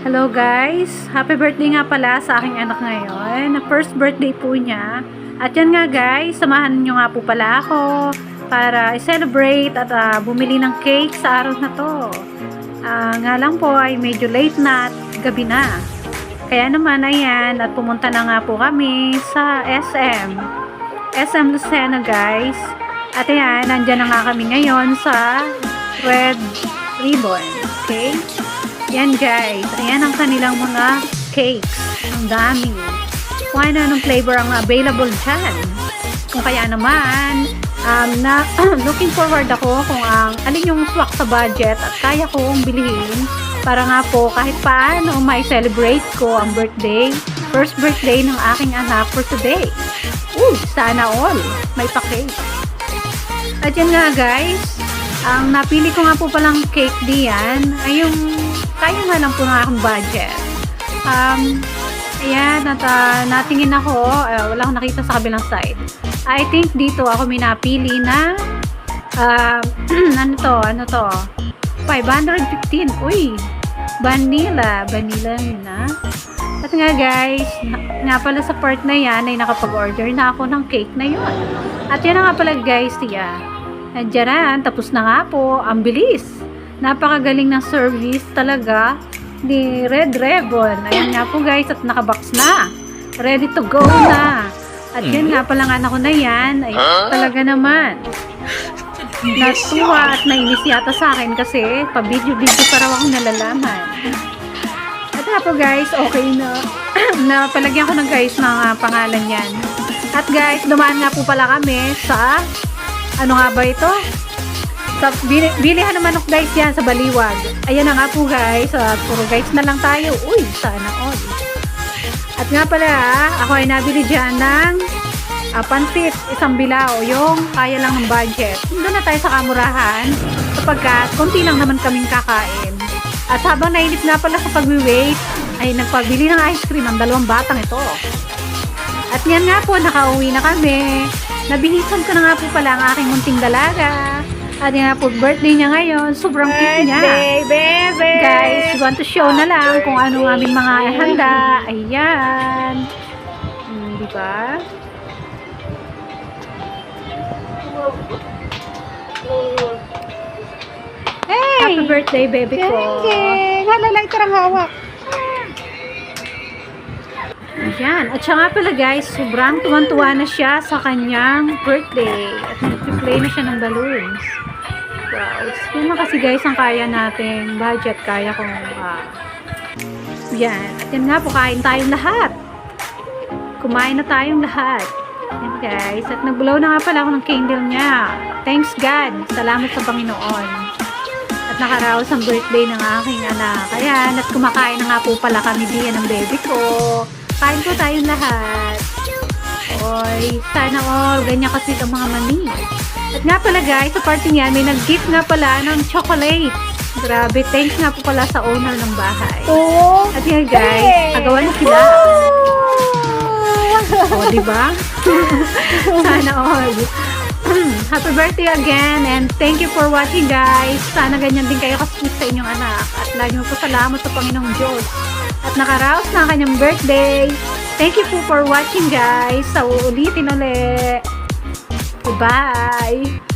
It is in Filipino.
Hello guys! Happy birthday nga pala sa aking anak ngayon. First birthday po niya. At yan nga guys, samahan niyo nga po pala ako para i-celebrate at bumili ng cake sa araw na to. Nga lang po ay medyo late na at gabi na. Kaya naman ayan at pumunta na nga po kami sa SM Lucena guys. At ayan, nandyan na nga kami ngayon sa Red Ribbon. Okay? Yan guys, ayan ang kanilang mga cakes. Ang dami. Kung ano anong flavor ang available dyan. Kung kaya naman, looking forward ako kung alin yung swak sa budget at kaya kong bilhin para nga po kahit paano may celebrate ko ang birthday, first birthday ng aking anak for today. Sana all, may pa-cake. At yan nga guys, ang napili ko nga po palang cake diyan ay yung kaya nga lang po ng aking budget. Ayan, at natingin ako, wala akong nakita sa kabilang side. I think dito ako may napili na ano to? 515. Uy, vanilla na. At nga guys, nga pala sa part na yan ay nakapag-order na ako ng cake na yun. At yan na nga pala guys, Nandiyan, tapos na nga po, ang bilis. Napakagaling ng service talaga ni Red Ribbon. Ayan nga po guys, at nakabox na. Ready to go na. At yan nga palang anak ko na yan, ay talaga naman. Natuwa at nainis yata sa akin kasi pa-video-video para akong nalalaman. At nga po guys, okay na. Napalagyan ko ng guys ng pangalan yan. At guys, dumaan nga po pala kami sa ano nga ba ito? Sa bilihan naman of guys yan sa Baliwag. Ayan na nga po guys. Puro guys na lang tayo. Uy, sana all. At nga pala, ako ay nabili dyan ng pansit, isang bilao. Yung kaya lang ng budget. Doon na tayo sa kamurahan sapagkat konti lang naman kaming kakain. At habang nainip nga pala sa pag-wait, ay nagpabili ng ice cream ang dalawang batang ito. At yan nga po, nakauwi na kami. Nabihisan ko na nga po pala ang aking munting dalaga. At yan nga po, birthday niya ngayon. Sobrang cute niya. Baby! Guys, want to show na lang kung ano aming mga handa. Ayan. Diba? Hey! Happy birthday, baby ko. Halalay tarang hawak. Ayan. At siya nga pala guys, sobrang tuwan-tuwa na siya sa kanyang birthday. At nag-play na siya ng balloons. Wow. Yan na kasi guys ang kaya nating budget. Kaya kong yan. At yan nga po, kain tayong lahat. Kumain na tayong lahat. Yan guys. At nag-blow na nga pala ako ng candle niya. Thanks God. Salamat sa Panginoon. At nakaraos ang birthday ng aking anak. Ayan. At kumakain na nga po pala kami diyan ng baby ko. Kain po tayong lahat. Oy, sana all. Ganyan kasi ang mga mani. At nga pala guys, sa party niya, may nag-gift nga pala ng chocolate. Grabe, thanks nga po pala sa owner ng bahay. At yan guys, agawan na sila. O, diba? Sana all. Happy birthday again and thank you for watching guys. Sana ganyan din kayo kasweet sa inyong anak. At lagi mo po salamat sa Panginoong Diyos. At nakaraos na kanyang birthday. Thank you po for watching guys. Sa uulitin ulit. Goodbye.